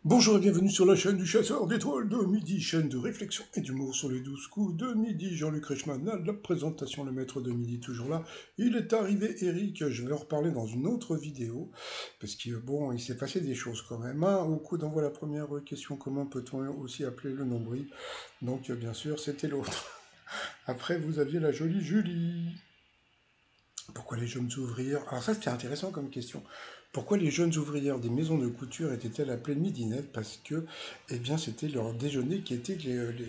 Bonjour et bienvenue sur la chaîne du chasseur d'étoiles de midi, chaîne de réflexion et d'humour sur les 12 coups de midi. Jean-Luc Reichmann à la présentation, le maître de midi toujours là. Il est arrivé, Eric, je vais en reparler dans une autre vidéo, parce que bon, il s'est passé des choses quand même. Hein. Au coup d'envoi, la première question, comment peut-on aussi appeler le nombril? Donc bien sûr, c'était l'autre. Après, vous aviez la jolie Julie. Pourquoi les jeunes ouvrières... Alors ça, c'était intéressant comme question. Pourquoi les jeunes ouvrières des maisons de couture étaient-elles appelées midinettes? Parce que, eh bien, c'était leur déjeuner qui était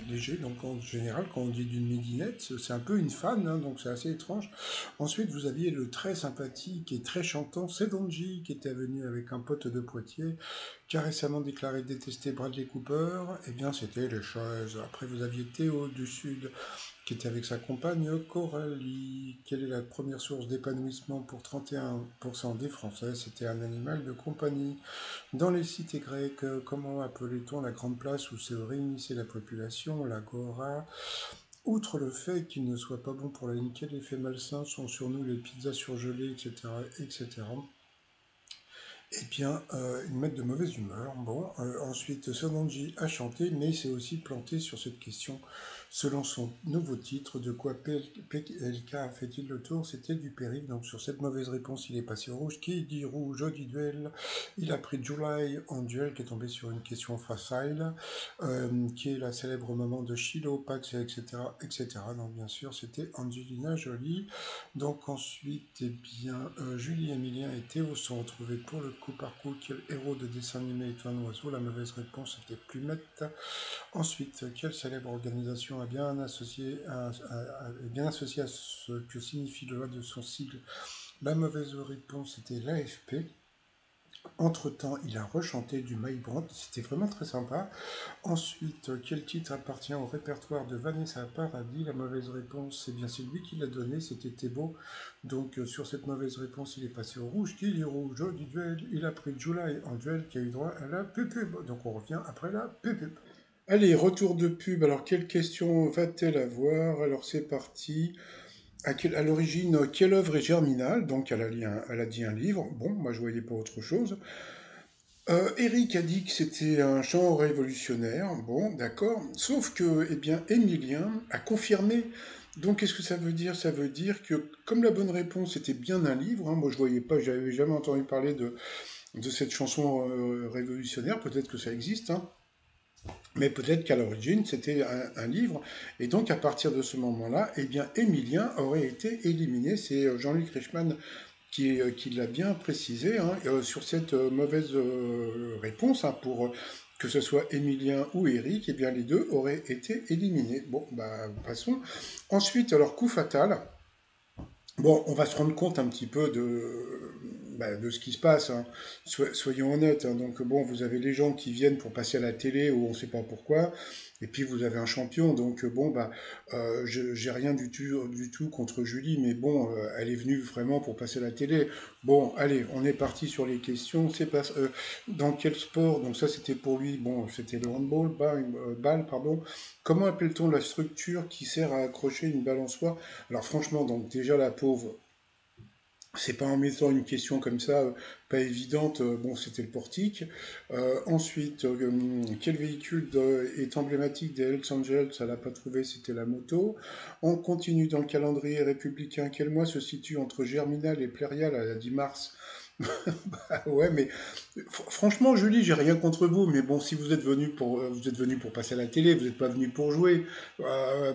léger. Donc, en général, quand on dit d'une midinette, c'est un peu une fan, hein, donc c'est assez étrange. Ensuite, vous aviez le très sympathique et très chantant Sedonji, qui était venu avec un pote de Poitiers, qui a récemment déclaré détester Bradley Cooper. Eh bien, c'était les choses. Après, vous aviez Théo du Sud, qui était avec sa compagne Coralie. Quelle est la première source d'épanouissement pour 31% des Français? C'était un animal de compagnie. Dans les cités grecques, comment appelait-on la grande place où se réunissait la population? L'agora. Outre le fait qu'il ne soit pas bon pour la ligne, quel effet malsain sont sur nous les pizzas surgelées, etc., etc. Eh bien, ils mettent de mauvaise humeur. Bon, ensuite, Sonanji a chanté, mais il s'est aussi planté sur cette question. Selon son nouveau titre, de quoi PLK a fait-il le tour? C'était du périph'. Donc, sur cette mauvaise réponse, il est passé au rouge. Qui dit rouge dit duel? Il a pris July en duel, qui est tombé sur une question facile, qui est la célèbre maman de Shiloh, Pax, etc., etc. Donc, bien sûr, c'était Angelina Jolie. Donc ensuite, eh bien, Julie, Emilien et Théo se sont retrouvés pour le coup par coup. Quel héros de dessin animé est un oiseau? La mauvaise réponse était Plumette. Ensuite, quelle célèbre organisation a bien associé bien associé à ce que signifie le loi de son sigle? La mauvaise réponse était l'AFP. Entre-temps, il a rechanté du Mike Brandt, c'était vraiment très sympa. Ensuite, quel titre appartient au répertoire de Vanessa Paradis? La mauvaise réponse, c'est bien c'est lui qui l'a donné, c'était Thébault. Donc sur cette mauvaise réponse, il est passé au rouge. Qui dit rouge du duel? Il a pris July en duel qui a eu droit à la pupub. Donc on revient après la pupub. Allez, retour de pub. Alors quelle question va-t-elle avoir? Alors c'est parti. À l'origine, quelle œuvre est Germinal? Donc elle a dit un livre. Bon, moi je voyais pas autre chose. Eric a dit que c'était un chant révolutionnaire. Bon, d'accord. Sauf que, eh bien, Émilien a confirmé. Donc, qu'est-ce que ça veut dire? Ça veut dire que, comme la bonne réponse était bien un livre, hein, moi je voyais pas, j'avais jamais entendu parler de cette chanson révolutionnaire. Peut-être que ça existe, hein, mais peut-être qu'à l'origine c'était un livre. Et donc, à partir de ce moment-là, eh bien, Émilien aurait été éliminé. C'est Jean-Luc Reichmann qui l'a bien précisé, hein, sur cette mauvaise réponse, hein, pour que ce soit Emilien ou Eric, eh bien les deux auraient été éliminés. Bon, bah passons. Ensuite, alors coup fatal. Bon, on va se rendre compte un petit peu de ce qui se passe, hein. Soyons honnêtes, hein. Donc bon, vous avez les gens qui viennent pour passer à la télé ou on ne sait pas pourquoi, et puis vous avez un champion. Donc bon, bah, j'ai rien du tout contre Julie, mais bon, elle est venue vraiment pour passer à la télé. Bon, allez, on est parti sur les questions. C'est pas dans quel sport? Donc ça, c'était pour lui. Bon, c'était le handball, balle, pardon. Comment appelle-t-on la structure qui sert à accrocher une balançoire? Alors franchement, donc déjà la pauvre, c'est pas en mettant une question comme ça, pas évidente, bon c'était le portique. Ensuite, quel véhicule est emblématique des Hells Angels? Ça l'a pas trouvé, c'était la moto. On continue dans le calendrier républicain. Quel mois se situe entre Germinal et Plérial? Elle a dit mars. Ah ouais, mais franchement, Julie, j'ai rien contre vous, mais bon, si vous êtes venu pour passer à la télé, vous n'êtes pas venu pour jouer,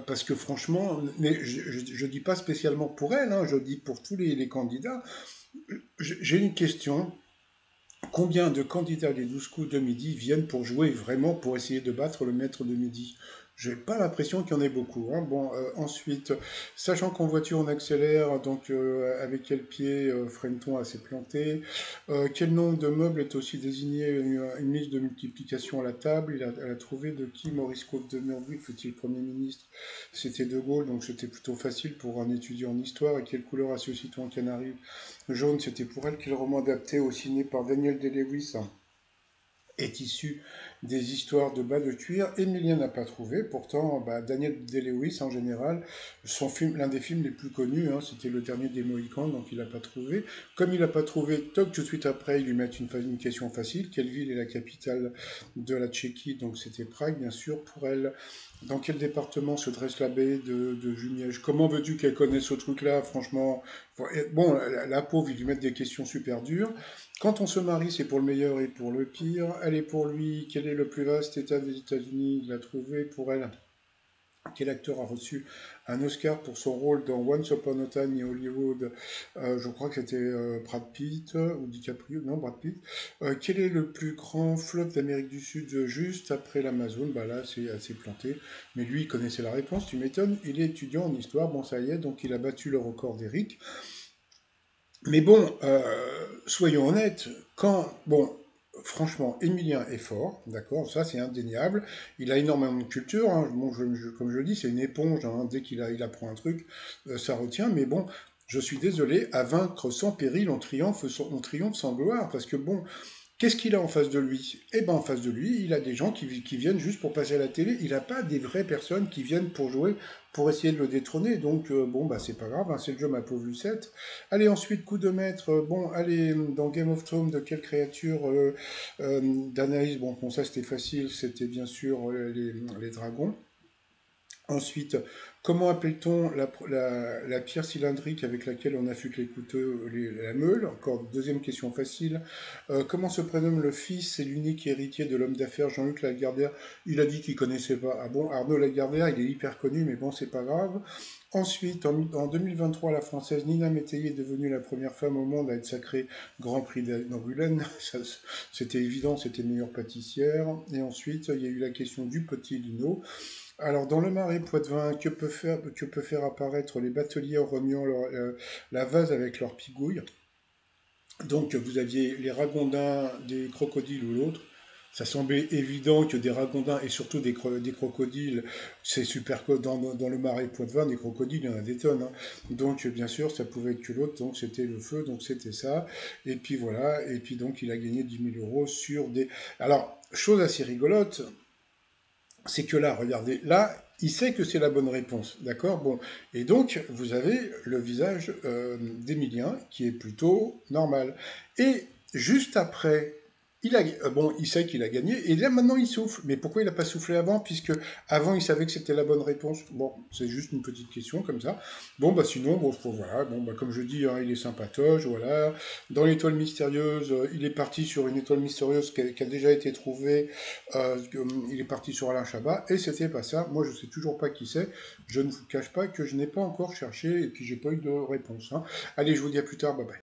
parce que franchement, mais je dis pas spécialement pour elle, hein, je dis pour tous les candidats. J'ai une question. Combien de candidats des 12 coups de midi viennent pour jouer vraiment pour essayer de battre le maître de midi? J'ai pas l'impression qu'il y en ait beaucoup, hein. Bon, ensuite, sachant qu'en voiture on accélère, donc avec quel pied freine-t-on à s'est planté? Quel nombre de meubles est aussi désigné une liste de multiplication à la table? Elle a trouvé de qui Maurice Côte de Meurbuck fut-il Premier ministre? C'était De Gaulle, donc c'était plutôt facile pour un étudiant en histoire. Et quelle couleur associe-t-on au canari jaune? C'était pour elle, quel roman adapté au ciné par Daniel Day-Lewis? est issu des histoires de bas de cuir. Emilien n'a pas trouvé. Pourtant, Daniel Day-Lewis, en général, son film, l'un des films les plus connus, hein, c'était Le Dernier des Mohicans, donc il n'a pas trouvé. Comme il n'a pas trouvé, toc, tout de suite après, ils lui mettent une question facile. Quelle ville est la capitale de la Tchéquie? Donc c'était Prague, bien sûr, pour elle. Dans quel département se dresse la baie de Jumièges? Comment veux-tu qu'elle connaisse ce truc-là? Franchement, bon, la pauvre, ils lui mettent des questions super dures. Quand on se marie, c'est pour le meilleur et pour le pire. Elle est pour lui. Quel est le plus vaste État des États-Unis? Il l'a trouvé pour elle. Quel acteur a reçu un Oscar pour son rôle dans Once Upon a Time in Hollywood? Je crois que c'était Brad Pitt ou DiCaprio. Non, Brad Pitt. Quel est le plus grand fleuve d'Amérique du Sud juste après l'Amazone? Bah là, c'est assez planté. Mais lui, il connaissait la réponse, tu m'étonnes. Il est étudiant en histoire. Bon, ça y est, donc il a battu le record d'Eric. Mais bon, soyons honnêtes, franchement, Emilien est fort, d'accord, ça c'est indéniable. Il a énormément de culture, hein. Bon, comme je le dis, c'est une éponge, hein. Dès il apprend un truc, ça retient. Mais bon, je suis désolé, à vaincre sans péril, on triomphe sans gloire, parce que bon, qu'est-ce qu'il a en face de lui? Eh ben, en face de lui, il a des gens qui viennent juste pour passer à la télé. Il n'a pas des vraies personnes qui viennent pour jouer, pour essayer de le détrôner. Donc, c'est pas grave, hein, c'est le jeu, ma pauvre Lucette. Allez, ensuite, coup de maître. Bon, allez, dans Game of Thrones, de quelle créature d'Anaïs? Bon, ça c'était facile, c'était bien sûr les dragons. Ensuite, comment appelle-t-on la pierre cylindrique avec laquelle on affûte les couteaux, la meule? Encore deuxième question facile. Comment se prénomme le fils et l'unique héritier de l'homme d'affaires Jean-Luc Lagardère? Il a dit qu'il connaissait pas. Ah bon, Arnaud Lagardère, il est hyper connu, mais bon, c'est pas grave. Ensuite, en 2023, la Française Nina Métayer est devenue la première femme au monde à être sacrée Grand Prix d'Angoulême. C'était évident, c'était meilleure pâtissière. Et ensuite, il y a eu la question du petit Lino. Alors, dans le Marais Poitevin, que peut faire apparaître les bateliers en remuant la vase avec leurs pigouilles? Donc, vous aviez les ragondins, des crocodiles ou l'autre. Ça semblait évident que des ragondins et surtout des crocodiles, c'est super. Dans le Marais Poitevin, des crocodiles, il y en a des tonnes, hein. Donc, bien sûr, ça pouvait être que l'autre, donc c'était le feu, donc c'était ça. Et puis voilà, et puis donc il a gagné 10 000 € sur des. Alors, chose assez rigolote, c'est que là, regardez, là, il sait que c'est la bonne réponse, d'accord? Bon, et donc, vous avez le visage d'Emilien, qui est plutôt normal. Et juste après, il sait qu'il a gagné, et là, maintenant, il souffle. Mais pourquoi il n'a pas soufflé avant? Puisque avant, il savait que c'était la bonne réponse. Bon, c'est juste une petite question, comme ça. Bon, sinon, voilà, comme je dis, hein, il est sympatoche, voilà. Dans l'étoile mystérieuse, il est parti sur une étoile mystérieuse qui a déjà été trouvée. Il est parti sur Alain Chabat et c'était pas ça. Moi, je sais toujours pas qui c'est. Je ne vous cache pas que je n'ai pas encore cherché et puis j'ai pas eu de réponse, hein. Allez, je vous dis à plus tard. Bye bye.